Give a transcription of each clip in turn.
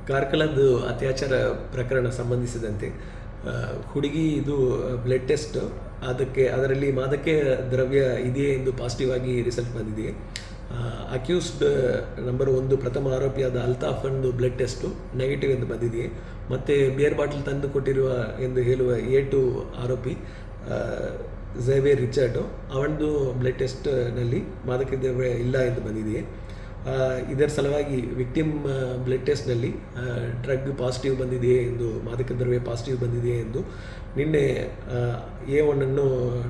ಕಾರ್ಕಳದ್ದು ಅತ್ಯಾಚಾರ ಪ್ರಕರಣ ಸಂಬಂಧಿಸಿದಂತೆ ಹುಡುಗಿ ಇದು ಬ್ಲಡ್ ಟೆಸ್ಟ್ ಅದರಲ್ಲಿ ಮಾದಕ ದ್ರವ್ಯ ಇದೆಯೇ ಎಂದು ಪಾಸಿಟಿವ್ ಆಗಿ ರಿಸಲ್ಟ್ ಬಂದಿದೆ. ಅಕ್ಯೂಸ್ಡ್ ನಂಬರ್ 1 ಪ್ರಥಮ ಆರೋಪಿಯಾದ ಅಲ್ತಾಫ್ ಅಂದು ಬ್ಲಡ್ ಟೆಸ್ಟು ನೆಗೆಟಿವ್ ಎಂದು ಬಂದಿದೆ. ಮತ್ತು ಬಿಯರ್ ಬಾಟಲ್ ತಂದು ಕೊಟ್ಟಿರುವ ಎಂದು ಹೇಳುವ A2 ಆರೋಪಿ ಝೇವಿಯರ್ ರಿಚರ್ಡು ಅವನದು ಬ್ಲಡ್ ಟೆಸ್ಟ್ನಲ್ಲಿ ಮಾದಕ ದ್ರವ್ಯ ಇಲ್ಲ ಎಂದು ಬಂದಿದೆ. ಇದರ ಸಲುವಾಗಿ ವಿಕ್ಟಿಮ್ ಬ್ಲಡ್ ಟೆಸ್ಟ್ನಲ್ಲಿ ಡ್ರಗ್ ಪಾಸಿಟಿವ್ ಬಂದಿದೆಯೇ ಎಂದು, ಮಾದಕ ದ್ರವ್ಯ ಪಾಸಿಟಿವ್ ಬಂದಿದೆಯೇ ಎಂದು ನಿನ್ನೆ A1 ಅನ್ನು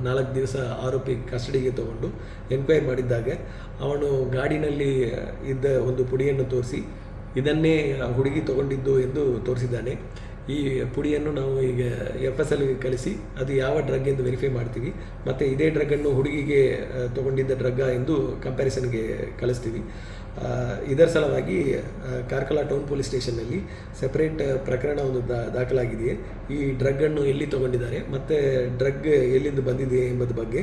4 ದಿವಸ ಆರೋಪಿ ಕಸ್ಟಡಿಗೆ ತಗೊಂಡು ಎನ್ಕ್ವೈರಿ ಮಾಡಿದ್ದಾಗ ಅವನು ಗಾಡಿನಲ್ಲಿ ಇದ್ದ ಒಂದು ಪುಡಿಯನ್ನು ತೋರಿಸಿ ಇದನ್ನೇ ಹುಡುಗಿ ತಗೊಂಡಿದ್ದು ಎಂದು ತೋರಿಸಿದ್ದಾನೆ. ಈ ಪುಡಿಯನ್ನು ನಾವು ಈಗ FSLಗೆ ಕಳಿಸಿ ಅದು ಯಾವ ಡ್ರಗ್ ಎಂದು ವೆರಿಫೈ ಮಾಡ್ತೀವಿ ಮತ್ತು ಇದೇ ಡ್ರಗ್ಗನ್ನು ಹುಡುಗಿಗೆ ತೊಗೊಂಡಿದ್ದ ಡ್ರಗ್ಗ ಎಂದು ಕಂಪ್ಯಾರಿಸನ್ಗೆ ಕಳಿಸ್ತೀವಿ. ಇದರ ಸಲುವಾಗಿ ಕಾರ್ಕಳ ಟೌನ್ ಪೊಲೀಸ್ ಸ್ಟೇಷನ್ನಲ್ಲಿ ಸೆಪರೇಟ್ ಪ್ರಕರಣ ಒಂದು ದಾಖಲಾಗಿದೆಯೇ. ಈ ಡ್ರಗ್ಗನ್ನು ಎಲ್ಲಿ ತೊಗೊಂಡಿದ್ದಾರೆ ಮತ್ತು ಡ್ರಗ್ ಎಲ್ಲಿಂದ ಬಂದಿದೆ ಎಂಬುದ್ರ ಬಗ್ಗೆ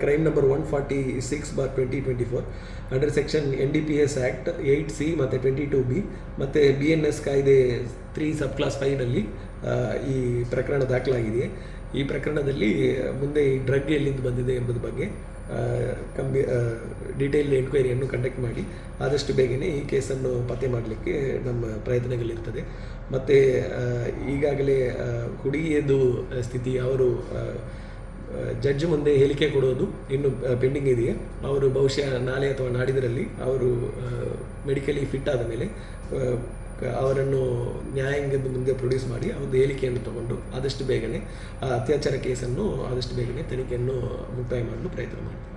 crime number 146/2024 under section NDPS act 8C ಮತ್ತು 22B ಮತ್ತು BNS ಕಾಯ್ದೆ 3 ಸಬ್ ಕ್ಲಾಸ್ 5ನಲ್ಲಿ ಈ ಪ್ರಕರಣ ದಾಖಲಾಗಿದೆ. ಈ ಪ್ರಕರಣದಲ್ಲಿ ಮುಂದೆ ಈ ಡ್ರಗ್ ಎಲ್ಲಿಂದ ಬಂದಿದೆ ಎಂಬುದ್ರ ಬಗ್ಗೆ ಡೀಟೇಲ್ ಎನ್ಕ್ವೈರಿಯನ್ನು ಕಂಡಕ್ಟ್ ಮಾಡಿ ಆದಷ್ಟು ಬೇಗನೆ ಈ ಕೇಸನ್ನು ಪತ್ತೆ ಮಾಡಲಿಕ್ಕೆ ನಮ್ಮ ಪ್ರಯತ್ನಗಳಿರ್ತದೆ. ಮತ್ತು ಈಗಾಗಲೇ ಹುಡುಗಿಯದು ಸ್ಥಿತಿ ಅವರು ಜಡ್ಜ್ ಮುಂದೆ ಹೇಳಿಕೆ ಕೊಡೋದು ಇನ್ನು ಪೆಂಡಿಂಗ್ ಇದೆಯೇ. ಅವರು ಬಹುಶಃ ನಾಳೆ ಅಥವಾ ನಾಡಿದ್ದರಲ್ಲಿ ಅವರು ಮೆಡಿಕಲಿ ಫಿಟ್ ಆದ ಮೇಲೆ ಅವರನ್ನು ನ್ಯಾಯಾಂಗದ ಮುಂದೆ ಪ್ರೊಡ್ಯೂಸ್ ಮಾಡಿ ಅವ್ರದ್ದು ಹೇಳಿಕೆಯನ್ನು ತಗೊಂಡು ಆದಷ್ಟು ಬೇಗನೆ ಅತ್ಯಾಚಾರ ಕೇಸನ್ನು ಆದಷ್ಟು ಬೇಗನೆ ತನಿಖೆಯನ್ನು ಮುಕ್ತಾಯ ಮಾಡಲು ಪ್ರಯತ್ನ ಮಾಡ್ತೀವಿ.